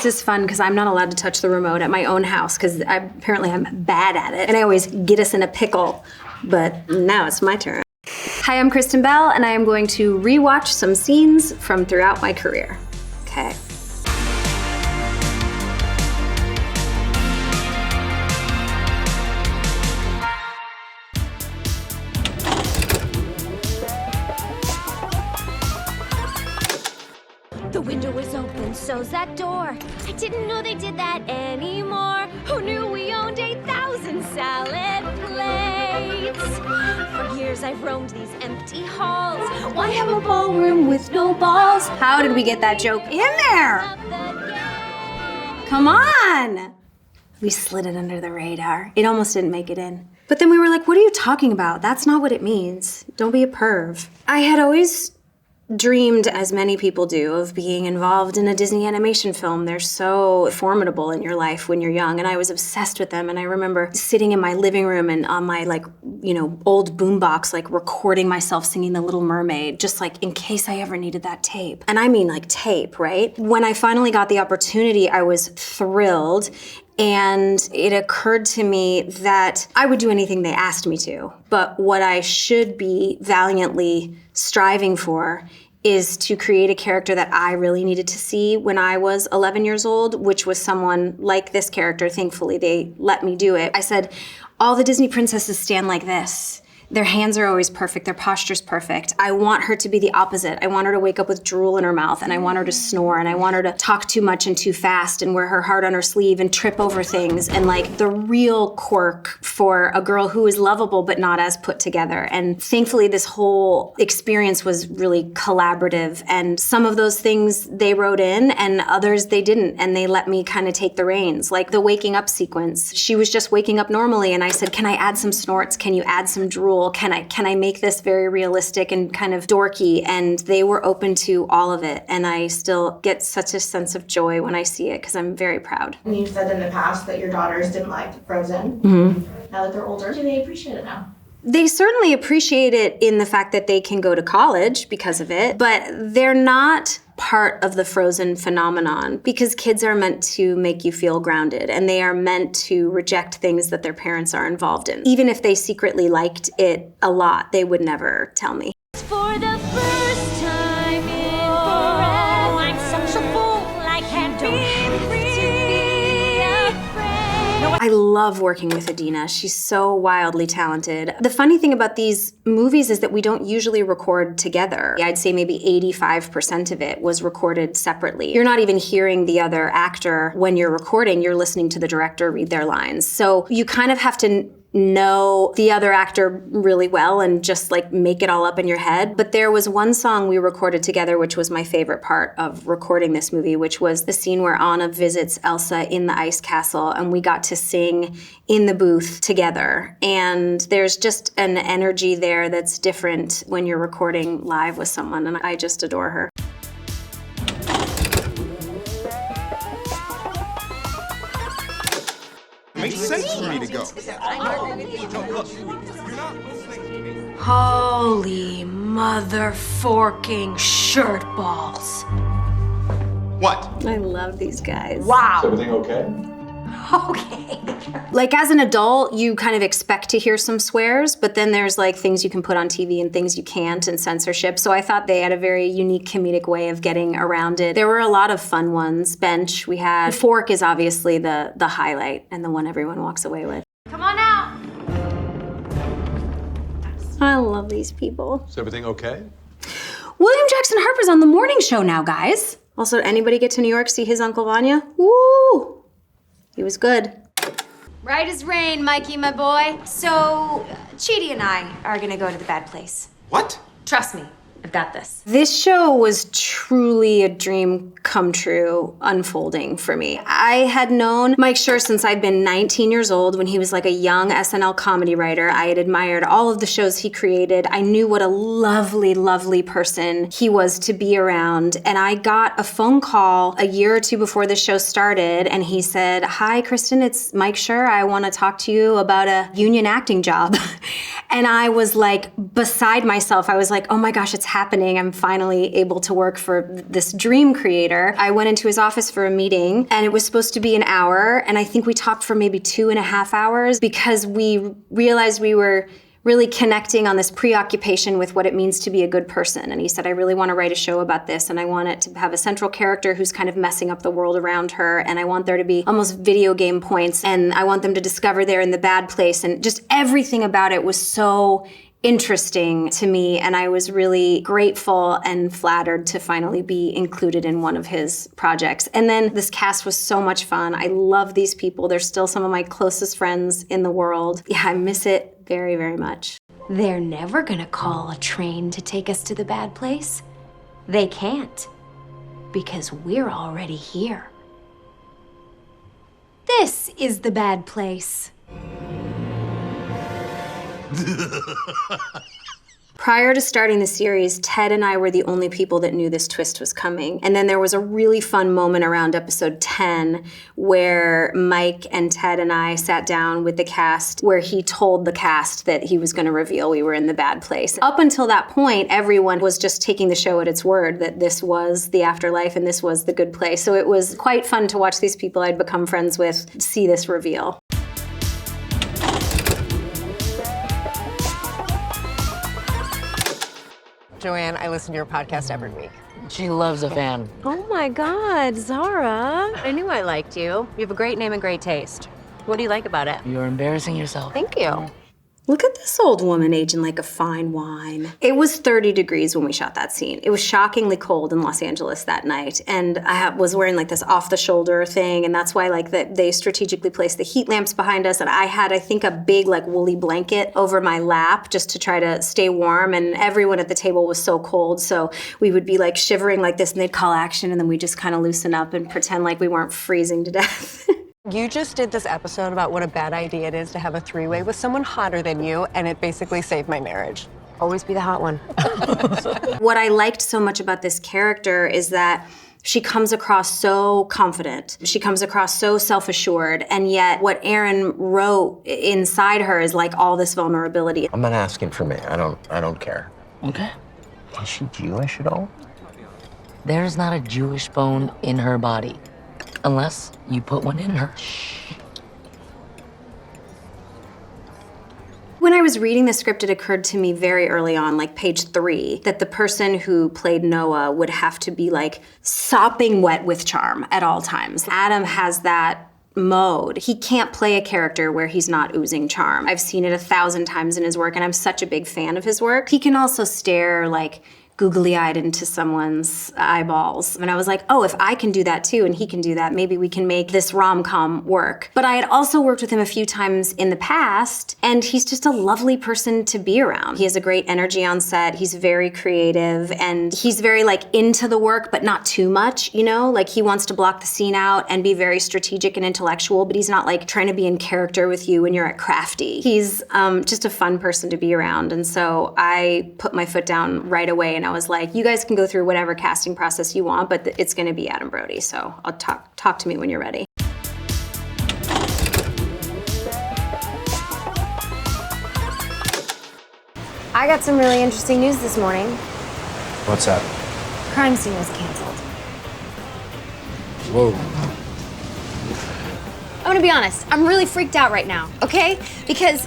is fun because I'm not allowed to touch the remote at my own house because apparently I'm bad at it. And I always get us in a pickle. But now it's my turn. Hi, I'm Kristen Bell, and I am going to rewatch some scenes from throughout my career. Okay. The window was open, so's that door. I didn't know they did that anymore. Who knew we owned 8,000 salad plates? For years I've roamed these empty halls. Why have a ballroom with no balls? How did we get that joke in there? Come on! We slid it under the radar. It almost didn't make it in. But then we were like, what are you talking about? That's not what it means. Don't be a perv. I had always dreamed, as many people do, of being involved in a Disney animation film. They're so formidable in your life when you're young, and I was obsessed with them. And I remember sitting in my living room and on my old boombox, recording myself singing The Little Mermaid, just in case I ever needed that tape. And I mean tape, right? When I finally got the opportunity, I was thrilled. And it occurred to me that I would do anything they asked me to. But what I should be valiantly striving for is to create a character that I really needed to see when I was 11 years old, which was someone like this character. Thankfully, they let me do it. I said, all the Disney princesses stand like this. Their hands are always perfect, their posture's perfect. I want her to be the opposite. I want her to wake up with drool in her mouth, and I want her to snore, and I want her to talk too much and too fast and wear her heart on her sleeve and trip over things, and the real quirk for a girl who is lovable but not as put together. And thankfully this whole experience was really collaborative, and some of those things they wrote in and others they didn't, and they let me kind of take the reins. Like the waking up sequence. She was just waking up normally and I said, can I add some snorts? Can you add some drool? Can I make this very realistic and kind of dorky? And they were open to all of it. And I still get such a sense of joy when I see it because I'm very proud. And you've said in the past that your daughters didn't like Frozen. Mm-hmm. Now that they're older, do they appreciate it now? They certainly appreciate it in the fact that they can go to college because of it, but they're not part of the Frozen phenomenon because kids are meant to make you feel grounded and they are meant to reject things that their parents are involved in. Even if they secretly liked it a lot, they would never tell me. For the first time in forever, I'm such a fool, I can't be free. I love working with Adina. She's so wildly talented. The funny thing about these movies is that we don't usually record together. I'd say maybe 85% of it was recorded separately. You're not even hearing the other actor when you're recording, you're listening to the director read their lines. So you kind of have to know the other actor really well and just make it all up in your head. But there was one song we recorded together, which was my favorite part of recording this movie, which was the scene where Anna visits Elsa in the ice castle and we got to sing in the booth together. And there's just an energy there that's different when you're recording live with someone, and I just adore her. Makes sense for me to go. Holy mother-forking shirt balls. What? I love these guys. Wow. Is everything okay? Okay. As an adult, you kind of expect to hear some swears, but then there's things you can put on TV and things you can't, and censorship. So I thought they had a very unique comedic way of getting around it. There were a lot of fun ones. Bench, we had. Fork is obviously the highlight and the one everyone walks away with. Come on out. I love these people. Is everything okay? William Jackson Harper's on the morning show now, guys. Also, anybody get to New York, see his Uncle Vanya? Woo! He was good. Right as rain, Mikey, my boy. So, Chidi and I are gonna go to the bad place. What? Trust me, I've got this. This show was truly a dream come true unfolding for me. I had known Mike Schur since I'd been 19 years old when he was a young SNL comedy writer. I had admired all of the shows he created. I knew what a lovely, lovely person he was to be around. And I got a phone call a year or two before the show started and he said, "Hi, Kristen, it's Mike Schur. I want to talk to you about a union acting job." And I was like beside myself. I was like, oh my gosh, it's happening. I'm finally able to work for this dream creator. I went into his office for a meeting and it was supposed to be an hour. And I think we talked for maybe 2.5 hours because we realized we were really connecting on this preoccupation with what it means to be a good person. And he said, I really want to write a show about this, and I want it to have a central character who's kind of messing up the world around her, and I want there to be almost video game points, and I want them to discover they're in the bad place, and just everything about it was so interesting to me, and I was really grateful and flattered to finally be included in one of his projects. And then this cast was so much fun. I love these people. They're still some of my closest friends in the world. Yeah, I miss it very, very much. They're never gonna call a train to take us to the bad place. They can't, because we're already here. This is the bad place. Prior to starting the series, Ted and I were the only people that knew this twist was coming. And then there was a really fun moment around episode 10 where Mike and Ted and I sat down with the cast where he told the cast that he was going to reveal we were in the bad place. Up until that point, everyone was just taking the show at its word that this was the afterlife and this was the good place. So it was quite fun to watch these people I'd become friends with see this reveal. Joanne, I listen to your podcast every week. She loves a fan. Oh my God, Zara. I knew I liked you. You have a great name and great taste. What do you like about it? You're embarrassing yourself. Thank you. Look at this old woman aging like a fine wine. It was 30 degrees when we shot that scene. It was shockingly cold in Los Angeles that night. And I was wearing like this off-the-shoulder thing, and that's why like they strategically placed the heat lamps behind us. And I had, I think, a big like woolly blanket over my lap just to try to stay warm. And everyone at the table was so cold, so we would be like shivering like this, and they'd call action, and then we just kind of loosen up and pretend like we weren't freezing to death. You just did this episode about what a bad idea it is to have a three-way with someone hotter than you, and it basically saved my marriage. Always be the hot one. What I liked so much about this character is that she comes across so confident. She comes across so self-assured, and yet what Aaron wrote inside her is like all this vulnerability. I'm not asking for me. I don't care. Okay. Is she Jewish at all? There's not a Jewish bone in her body. Unless you put one in her. When I was reading the script, it occurred to me very early on, like page 3, that the person who played Noah would have to be like sopping wet with charm at all times. Adam has that mode. He can't play a character where he's not oozing charm. I've seen it 1,000 times in his work, and I'm such a big fan of his work. He can also stare like googly-eyed into someone's eyeballs. And I was like, oh, if I can do that too and he can do that, maybe we can make this rom-com work. But I had also worked with him a few times in the past, and he's just a lovely person to be around. He has a great energy on set. He's very creative, and he's very like into the work, but not too much, you know? Like he wants to block the scene out and be very strategic and intellectual, but he's not like trying to be in character with you when you're at crafty. He's just a fun person to be around. And so I put my foot down right away, and I was like, you guys can go through whatever casting process you want, but it's gonna be Adam Brody, so I'll talk to me when you're ready. I got some really interesting news this morning. What's that? Crime Scene was canceled. Whoa. I'm gonna be honest, I'm really freaked out right now, okay? Because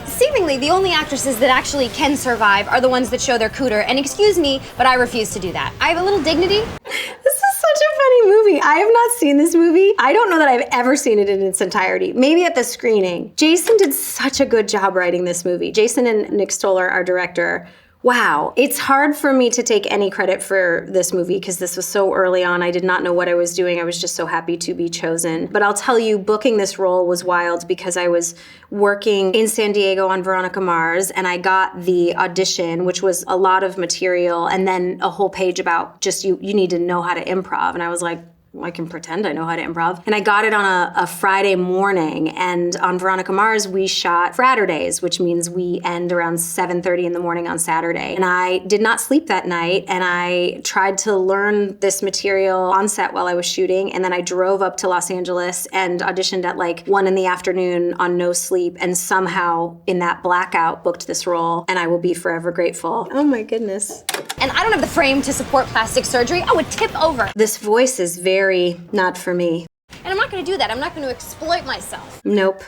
seemingly the only actresses that actually can survive are the ones that show their cooter, and excuse me, but I refuse to do that. I have a little dignity. This is such a funny movie. I have not seen this movie. I don't know that I've ever seen it in its entirety. Maybe at the screening. Jason did such a good job writing this movie. Jason and Nick Stoller, our director. Wow. It's hard for me to take any credit for this movie because this was so early on. I did not know what I was doing. I was just so happy to be chosen. But I'll tell you, booking this role was wild because I was working in San Diego on Veronica Mars, and I got the audition, which was a lot of material, and then a whole page about just you need to know how to improv. And I was like, I can pretend I know how to improv. And I got it on a Friday morning. And on Veronica Mars, we shot Fraturdays, which means we end around 7:30 in the morning on Saturday. And I did not sleep that night. And I tried to learn this material on set while I was shooting. And then I drove up to Los Angeles and auditioned at like 1 in the afternoon on no sleep. And somehow in that blackout booked this role. And I will be forever grateful. Oh my goodness. And I don't have the frame to support plastic surgery. I would tip over. This voice is very not for me. And I'm not gonna do that. I'm not gonna exploit myself. Nope.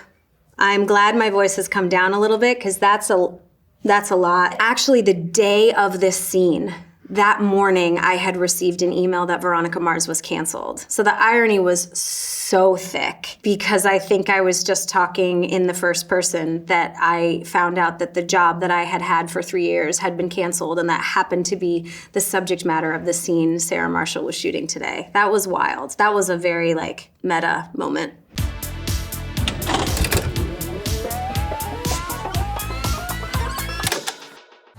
I'm glad my voice has come down a little bit because that's a lot. Actually, the day of this scene, that morning, I had received an email that Veronica Mars was canceled. So the irony was so thick because I think I was just talking in the first person that I found out that the job that I had had for 3 years had been canceled, and that happened to be the subject matter of the scene Sarah Marshall was shooting today. That was wild. That was a very like meta moment.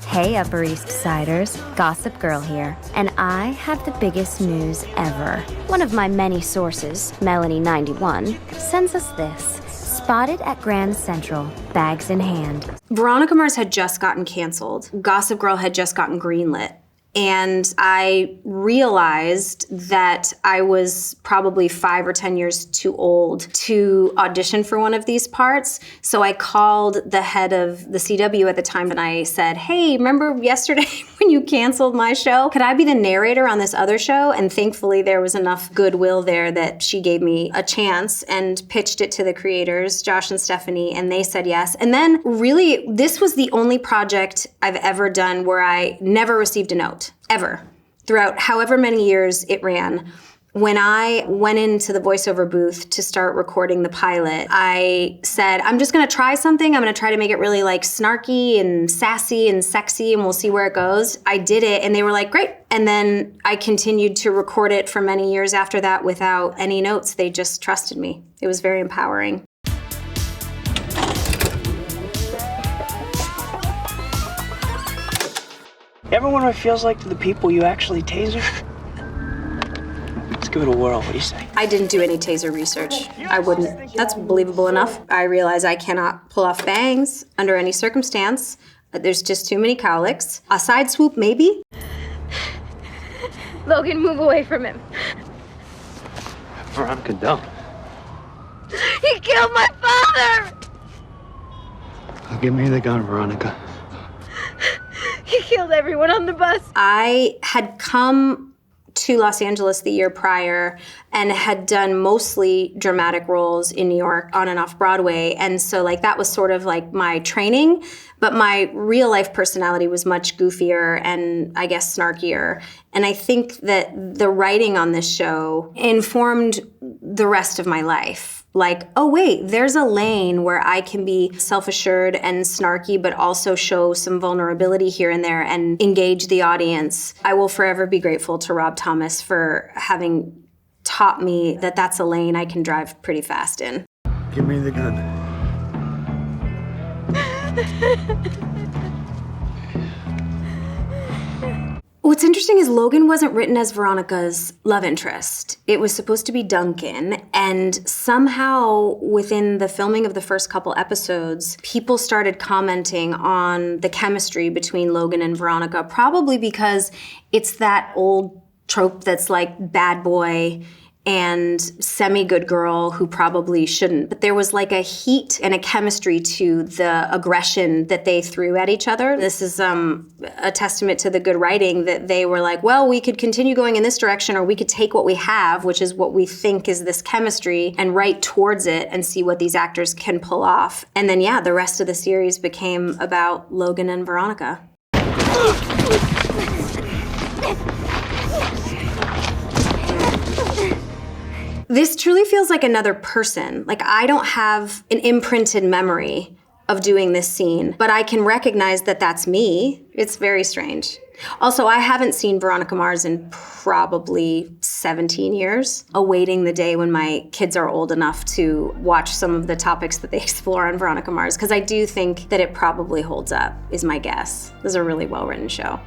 Hey, Upper East Siders, Gossip Girl here, and I have the biggest news ever. One of my many sources, Melanie91, sends us this. Spotted at Grand Central, bags in hand. Veronica Mars had just gotten canceled. Gossip Girl had just gotten greenlit. And I realized that I was probably 5 or 10 years too old to audition for one of these parts. So I called the head of the CW at the time and I said, hey, remember yesterday when you canceled my show? Could I be the narrator on this other show? And thankfully there was enough goodwill there that she gave me a chance and pitched it to the creators, Josh and Stephanie, and they said yes. And then really, this was the only project I've ever done where I never received a note. Ever. Throughout however many years it ran. When I went into the voiceover booth to start recording the pilot, I said, I'm just gonna try something. I'm gonna try to make it really like snarky and sassy and sexy and we'll see where it goes. I did it and they were like, great. And then I continued to record it for many years after that without any notes. They just trusted me. It was very empowering. Ever wonder what it feels like to the people you actually taser? Let's give it a whirl. What do you say? I didn't do any taser research. I wouldn't. That's believable enough. I realize I cannot pull off bangs under any circumstance. There's just too many cowlicks. A side swoop, maybe? Logan, move away from him. Veronica, don't. He killed my father! Give me the gun, Veronica. He killed everyone on the bus. I had come to Los Angeles the year prior and had done mostly dramatic roles in New York on and off Broadway. And so like that was sort of like my training, but my real life personality was much goofier and I guess snarkier. And I think that the writing on this show informed the rest of my life. Like, oh wait, there's a lane where I can be self-assured and snarky, but also show some vulnerability here and there and engage the audience. I will forever be grateful to Rob Thomas for having taught me that that's a lane I can drive pretty fast in. Give me the gun. What's interesting is Logan wasn't written as Veronica's love interest. It was supposed to be Duncan, and somehow within the filming of the first couple episodes, people started commenting on the chemistry between Logan and Veronica, probably because it's that old trope that's like bad boy and semi-good girl who probably shouldn't. But there was like a heat and a chemistry to the aggression that they threw at each other. This is a testament to the good writing that they were like, well, we could continue going in this direction or we could take what we have, which is what we think is this chemistry, and write towards it and see what these actors can pull off. And then, yeah, the rest of the series became about Logan and Veronica. This truly feels like another person. Like I don't have an imprinted memory of doing this scene, but I can recognize that that's me. It's very strange. Also, I haven't seen Veronica Mars in probably 17 years, awaiting the day when my kids are old enough to watch some of the topics that they explore on Veronica Mars, because I do think that it probably holds up, is my guess. This is a really well-written show.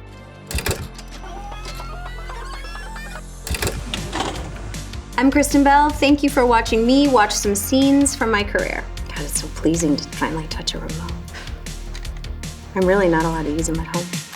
I'm Kristen Bell. Thank you for watching me watch some scenes from my career. God, it's so pleasing to finally touch a remote. I'm really not allowed to use them at home.